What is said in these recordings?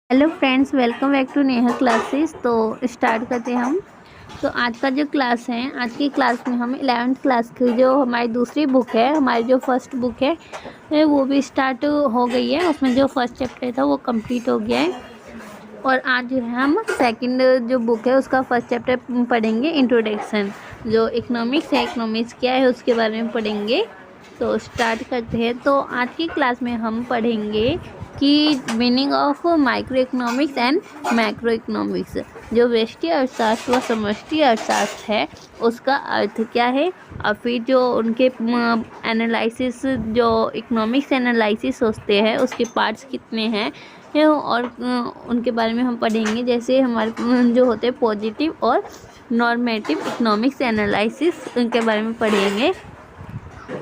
Hello friends, welcome back to Neha classes. तो start करते हैं हम। तो आज का जो क्लास है, आज की क्लास में हम 11th क्लास की जो हमारी दूसरी बुक है, हमारी जो फर्स्ट बुक है वो भी स्टार्ट हो गई है। उसमें जो फर्स्ट चैप्टर था वो कंप्लीट हो गया है और आज जो है हम सेकंड जो बुक है उसका फर्स्ट चैप्टर पढ़ेंगे, इंट्रोडक्शन। जो इकोनॉमिक्स है, इकोनॉमिक्स क्या है उसके बारे में पढ़ेंगे। तो स्टार्ट करते हैं। तो आज की क्लास में हम पढ़ेंगे कि meaning of micro economics and macro economics. जो व्यष्टि अर्थशास्त्र व समष्टि अर्थशास्त्र है उसका अर्थ क्या है, और फिर जो उनके एनालिसिस, जो इकोनॉमिक्स एनालिसिस होते हैं उसके पार्ट्स कितने हैं और उनके बारे में हम पढ़ेंगे। जैसे हमारे जो होते हैं पॉजिटिव और नॉर्मेटिव इकोनॉमिक्स एनालिसिस, उनके बारे में पढ़ेंगे।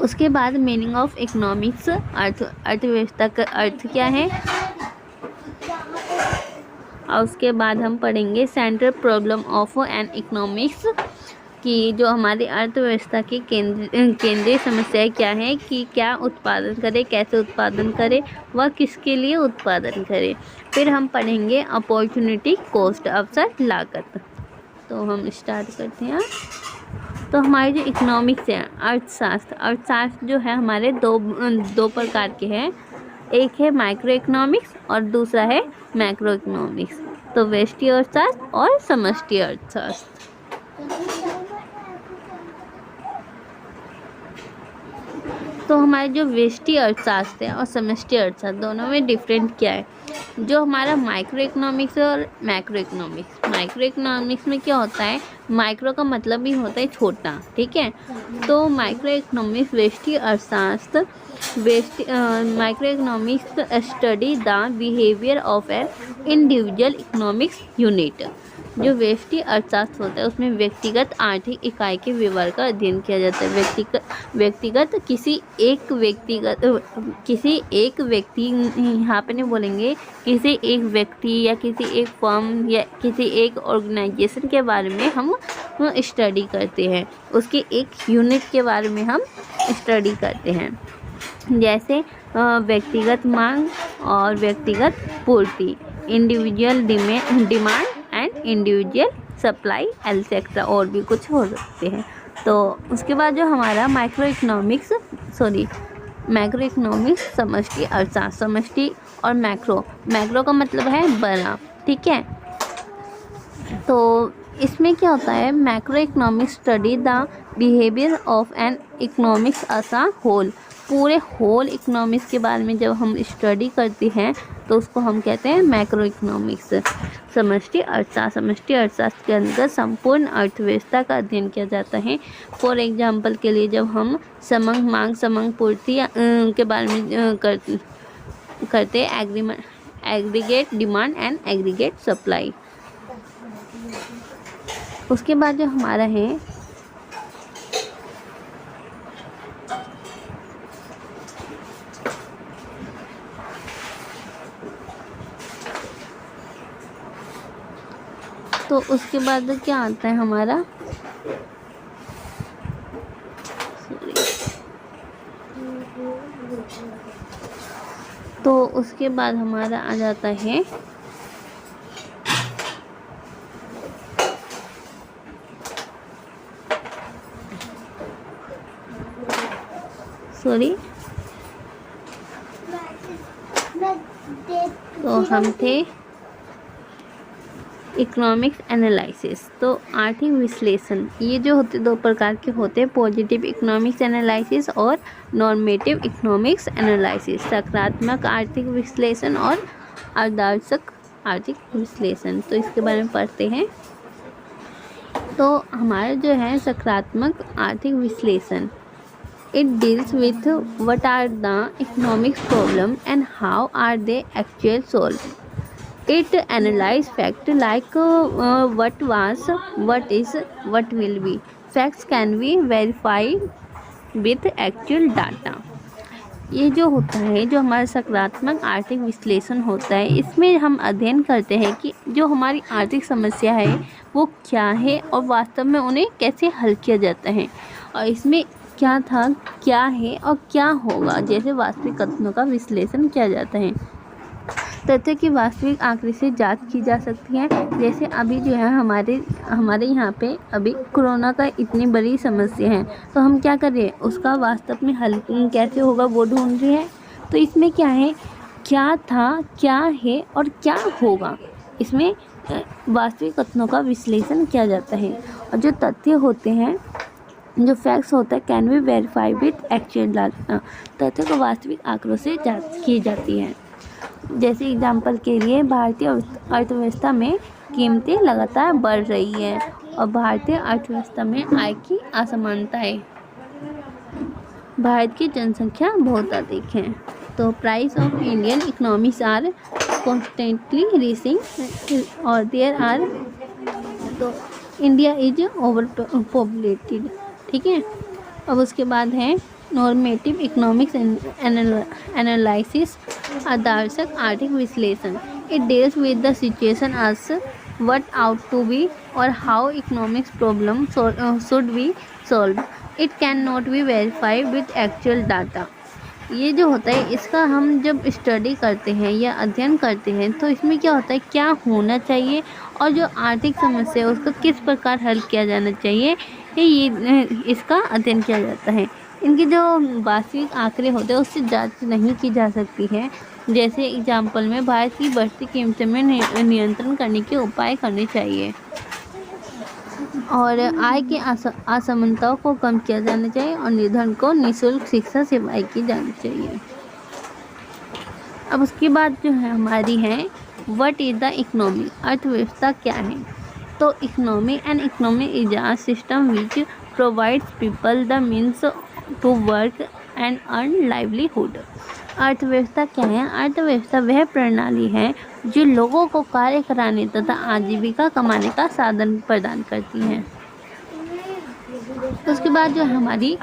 उसके बाद मीनिंग ऑफ इकोनॉमिक्स, अर्थव्यवस्था का अर्थ क्या है, और उसके बाद हम पढ़ेंगे central problem of an economics, कि जो हमारी अर्थव्यवस्था की केंद्रीय समस्याएं क्या है, कि क्या उत्पादन करे, कैसे उत्पादन करे, वह किसके लिए उत्पादन करे। फिर हम पढ़ेंगे अपॉर्चुनिटी कॉस्ट, अवसर लागत। तो हम स्टार्ट करते हैं। तो हमारे जो इकोनॉमिक्स है, अर्थशास्त्र जो है हमारे दो प्रकार के हैं। एक है माइक्रो इकोनॉमिक्स और दूसरा है मैक्रो इकोनॉमिक्स। तो व्यष्टि अर्थशास्त्र और समष्टि अर्थशास्त्र। तो हमारे जो व्यष्टि अर्थशास्त्र है और समष्टि अर्थशास्त्र, दोनों में डिफरेंट क्या है। जो हमारा माइक्रो इकोनॉमिक्स और मैक्रो इकोनॉमिक्स में क्या होता है, माइक्रो का मतलब ही होता है छोटा, ठीक है। तो माइक्रो इकोनॉमिक्स व्यष्टि अर्थशास्त्र, micro economics study the behaviour of an individual economics unit. जो व्यष्टि अर्थशास्त्र होता है उसमें व्यक्तिगत आर्थिक इकाई के व्यवहार का अध्ययन किया जाता है। व्यक्तिगत किसी एक व्यक्ति, यहाँ पे नहीं बोलेंगे किसी एक व्यक्ति या किसी एक फर्म या किसी एक ऑर्गेनाइजेशन के बारे में हम स्टडी करते हैं, उसके एक यूनिट के बारे में हम स्टडी करते हैं। जैसे व्यक्तिगत मांग और व्यक्तिगत पूर्ति, individual demand and individual supply etcetera, और भी कुछ हो सकते हैं। तो उसके बाद जो हमारा मैक्रो इकोनॉमिक्स समष्टि अर्थशास्त्र, समष्टि और मैक्रो का मतलब है बड़ा, ठीक है। तो इसमें क्या होता है, macro economics study the behaviour of an economics as a whole. पूरे होल इकोनॉमिक्स के बारे में जब हम स्टडी करते हैं तो उसको हम कहते हैं मैक्रो इकोनॉमिक्स। समष्टि अर्थशास्त्र के अंदर संपूर्ण अर्थव्यवस्था का अध्ययन किया जाता है। फॉर एग्जांपल के लिए जब हम समंग मांग समंग पूर्ति के बारे में करते aggregate demand and aggregate supply. उसके बाद जो हमारा है तो उसके बाद क्या आता है हमारा, तो उसके बाद हमारा आ जाता है तो हम थे इकोनॉमिक्स एनालिसिस। तो आर्थिक विश्लेषण, ये जो होते दो प्रकार के होते हैं, पॉजिटिव इकोनॉमिक्स एनालिसिस और नॉर्मेटिव इकोनॉमिक्स एनालिसिस। सकारात्मक आर्थिक विश्लेषण और आदर्शक आर्थिक विश्लेषण। तो इसके बारे में पढ़ते हैं। तो हमारा जो है सकारात्मक आर्थिक विश्लेषण, it deals with what are the economics problem and how are they actual solve. It analyze fact like what was, what is, what will be. Facts can be verified with actual data. ये जो होता है, जो हमारा सकारात्मक आर्थिक विश्लेषण होता है, इसमें हम अध्ययन करते हैं कि जो हमारी आर्थिक समस्या है वो क्या है और वास्तव में उन्हें कैसे हल किया जाता है, और इसमें क्या था, क्या है और क्या होगा, जैसे वास्तविक कथनों का विश्लेषण किया जाता है। तथ्य की वास्तविक आंकड़े से जांच की जा सकती है। जैसे अभी जो है हमारे यहाँ पे अभी कोरोना का इतनी बड़ी समस्या है, तो हम क्या कर रहे हैं, उसका वास्तव में हल कैसे होगा वो ढूंढ रहे हैं। तो इसमें क्या है, क्या था, क्या है और क्या होगा, इसमें वास्तविक कथनों का विश्लेषण किया जाता है। और जो तथ्य होते हैं, जो फैक्ट्स होता है, can be verify with actual data, तथ्य को वास्तविक आंकड़ों से जांच की जाती है। जैसे एग्जाम्पल के लिए भारतीय अर्थव्यवस्था में कीमतें लगातार बढ़ रही है और भारतीय अर्थव्यवस्था में आय की असमानता है। भारत की जनसंख्या बहुत अधिक है, तो price of Indian economies are constantly racing और देयर आर, तो इंडिया इज ओवर पॉपुलेटेड। ठीक है। अब उसके बाद है नॉर्मेटिव इकोनॉमिक्स एनालिसिस, आदर्शक आर्थिक विश्लेषण। It deals with the situation as what ought to be और how economics problem should be solve. It can not be verified with actual data. ये जो होता है, इसका हम जब स्टडी करते हैं या अध्ययन करते हैं, तो इसमें क्या होता है, क्या होना चाहिए और जो आर्थिक समस्या है उसका किस प्रकार हल किया जाना चाहिए, ये इसका अध्ययन किया जाता है। इनके जो वास्तविक आंकड़े होते हैं उससे जांच नहीं की जा सकती है। जैसे एग्जाम्पल में भारत की बढ़ती कीमतों में नियंत्रण करने के उपाय करने चाहिए और आय की असमानताओं को कम किया जाना चाहिए और निर्धन को निःशुल्क शिक्षा सेवाएं की जानी चाहिए। अब उसके बाद जो है हमारी है, व्हाट इज द इकोनॉमी, अर्थव्यवस्था क्या है। तो economy is a system which provides people the means to work and earn livelihood. अर्थव्यवस्था क्या है, अर्थव्यवस्था वह प्रणाली है जो लोगों को कार्य कराने तथा आजीविका कमाने का साधन प्रदान करती है। उसके बाद जो हमारी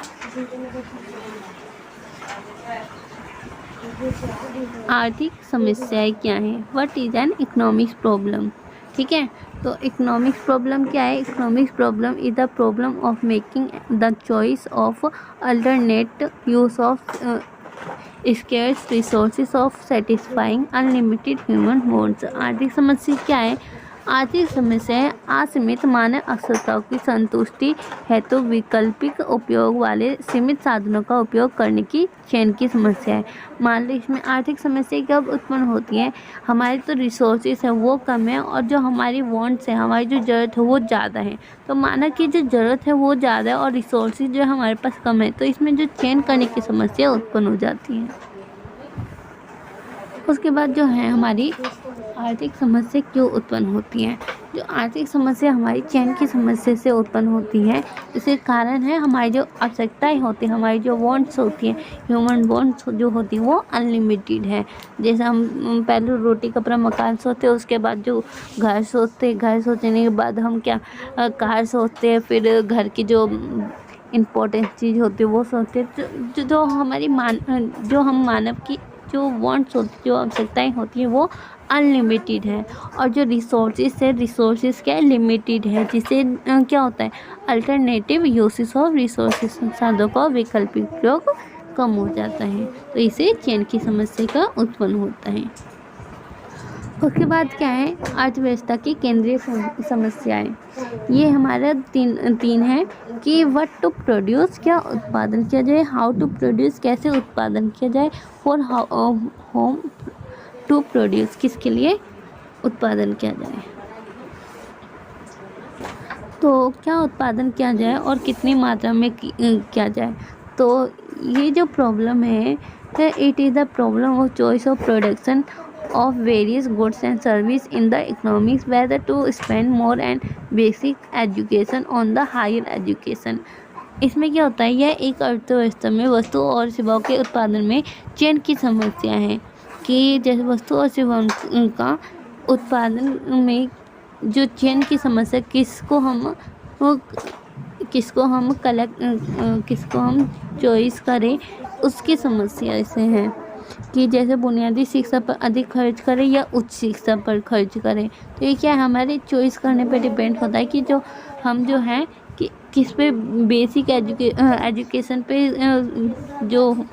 आर्थिक समस्याएं क्या है, what is an economics problem. ठीक है। तो इकोनॉमिक्स प्रॉब्लम क्या है, economics problem is the problem of making the choice of alternate use of scarce resources of satisfying unlimited human wants. आर्थिक समस्या क्या है, आर्थिक समस्या है असीमित मानव आवश्यकताओं की संतुष्टि हेतु वैकल्पिक उपयोग वाले सीमित साधनों का उपयोग करने की चयन की समस्या है। मान लो इसमें आर्थिक समस्या कब उत्पन्न होती है, हमारे तो रिसोर्सेज है वो कम है और जो हमारी वांट्स है, हमारी जो ज़रूरत है वो ज़्यादा है। तो माना कि जो ज़रूरत है वो ज़्यादा है और रिसोर्सेज जो हमारे पास कम है, तो इसमें जो चयन करने की समस्या उत्पन्न हो जाती है। उसके बाद जो है हमारी आर्थिक समस्या क्यों उत्पन्न होती है। जो आर्थिक समस्या हमारी चयन की समस्या से उत्पन्न होती है, इसके कारण है हमारी जो आवश्यकताएं होती हैं, हमारी जो वांट्स होती हैं, ह्यूमन वांट्स जो होती हैं वो अनलिमिटेड है। जैसे हम पहले रोटी कपड़ा मकान सोचते हैं, उसके बाद जो घर सोचते हैं, घर सोचने के बाद हम क्या कार सोचते हैं, फिर घर की जो इम्पोर्टेंट चीज़ होती है वो सोचते हैं। जो हमारी जो हम मानव की जो वांट्स होती, जो आवश्यकताएं होती हैं वो अनलिमिटेड है और जो रिसोर्सेज है, रिसोर्सेज क्या लिमिटेड है, जिससे क्या होता है, अल्टरनेटिव यूसेस ऑफ रिसोर्सेज, संसाधनों का वैकल्पिक प्रयोग कम हो जाता है। तो इसे चयन की समस्या का उत्पन्न होता है। उसके बाद क्या है, अर्थव्यवस्था की केंद्रीय समस्याएं। ये हमारा तीन है कि व्हाट टू प्रोड्यूस, क्या उत्पादन किया जाए, हाउ टू प्रोड्यूस, कैसे उत्पादन किया जाए, और होम टू प्रोड्यूस, किसके लिए उत्पादन किया जाए। तो क्या उत्पादन किया जाए और कितनी मात्रा में किया जाए। तो ये जो प्रॉब्लम है, it is the problem of choice of production of various goods and service in the economics, whether to spend more and basic education on the higher education। इसमें क्या होता है, यह एक अर्थव्यवस्था में वस्तु और सेवाओं के उत्पादन में चयन की समस्या है कि जैसे वस्तु और सेवाओं का उत्पादन में जो चयन की समस्या, किसको हम चॉइस करें, उसकी समस्या इसे है कि जैसे बुनियादी शिक्षा पर अधिक खर्च करें या उच्च शिक्षा पर खर्च करें। तो ये क्या है, हमारे चॉइस करने पे डिपेंड होता है कि जो हम जो हैं कि किस पे बेसिक एजुकेशन पे जो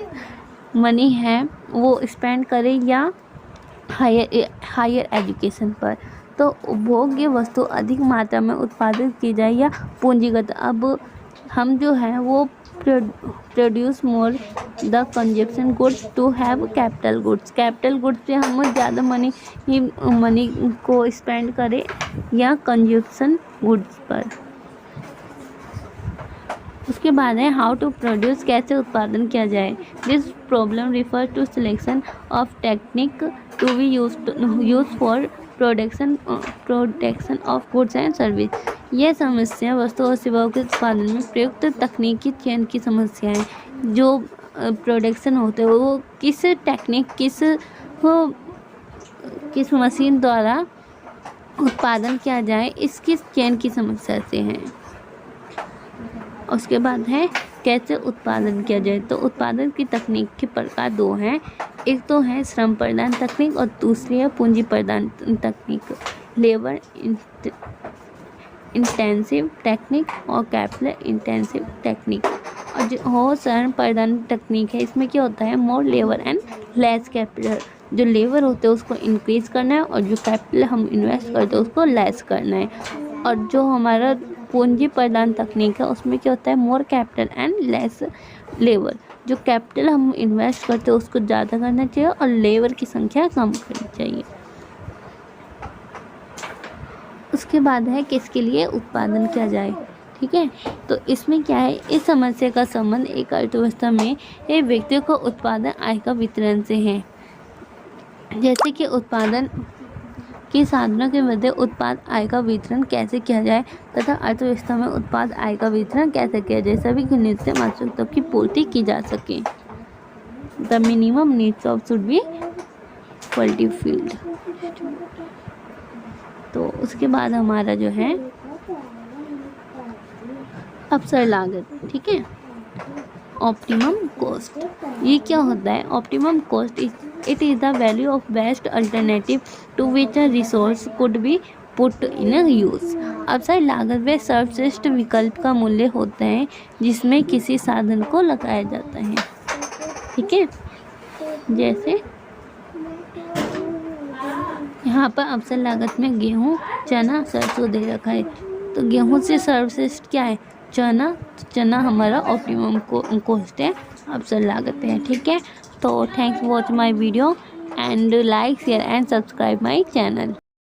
मनी है वो स्पेंड करें या हायर एजुकेशन पर। तो उपभोग्य वस्तु अधिक मात्रा में उत्पादित की जाए या पूंजीगत। अब हम जो है वो produce more the consumption goods to have capital goods. Capital goods पे हम ज़्यादा मनी को स्पेंड करें या कंजप्शन गुड्स पर। उसके बाद है हाउ टू प्रोड्यूस, कैसे उत्पादन किया जाए। This problem refer to selection of technique to be use for production of goods and service. यह समस्या वस्तु और सेवाओं के उत्पादन में प्रयुक्त तकनीकी चयन की समस्या है। जो प्रोडक्शन होते हैं वो किस टेक्निक किस मशीन द्वारा उत्पादन किया जाए, इसकी चयन की समस्या से है। उसके बाद है कैसे उत्पादन किया जाए। तो उत्पादन की तकनीक के प्रकार दो हैं। एक तो है श्रम प्रदान तकनीक और दूसरी है पूंजी प्रदान तकनीक, लेबर इंटेंसिव टेक्निक और कैपिटल इंटेंसिव टेक्निक। और जो श्रम प्रदान तकनीक है इसमें क्या होता है, मोर लेबर एंड लेस कैपिटल। जो लेबर होते हैं उसको इंक्रीज करना है और जो कैपिटल हम इन्वेस्ट करते हैं उसको लेस करना है। और जो हमारा पूंजी प्रदान तकनीक है उसमें क्या होता है, more capital and less labour. जो कैपिटल हम इन्वेस्ट करते हैं उसको ज़्यादा करना चाहिए और लेबर की संख्या कम करनी चाहिए। उसके बाद है किसके लिए उत्पादन किया जाए। ठीक है, तो इसमें क्या है, इस समस्या का संबंध एक अर्थव्यवस्था में एक व्यक्तियों को उत्पादन आय का वितरण से है। जैसे कि उत्पादन के साधनों के मध्य उत्पाद आय का वितरण कैसे किया जाए तथा अर्थव्यवस्था में उत्पाद आय का वितरण कैसे किया जाए, सभी की न्यूनतम आवश्यकताओं की पूर्ति की जा सके। The minimum needs of should be fulfilled. तो उसके बाद हमारा जो है अवसर लागत। ठीक है, ऑप्टिमम कॉस्ट। ये क्या होता है, optimum cost it is the value of best alternative to which a resource could be put in use. अवसर लागत वे सर्वश्रेष्ठ विकल्प का मूल्य होता है जिसमें किसी साधन को लगाया जाता है। ठीक है, जैसे यहाँ पर अवसर लागत में गेहूँ, चना, सरसों दे रखा है। तो गेहूँ से सर्वश्रेष्ठ क्या है, चना। तो चना हमारा ऑप्टिमम कॉस्ट है, अवसर लागत है। ठीक है, तो thanks for watch my video and like share and subscribe my channel.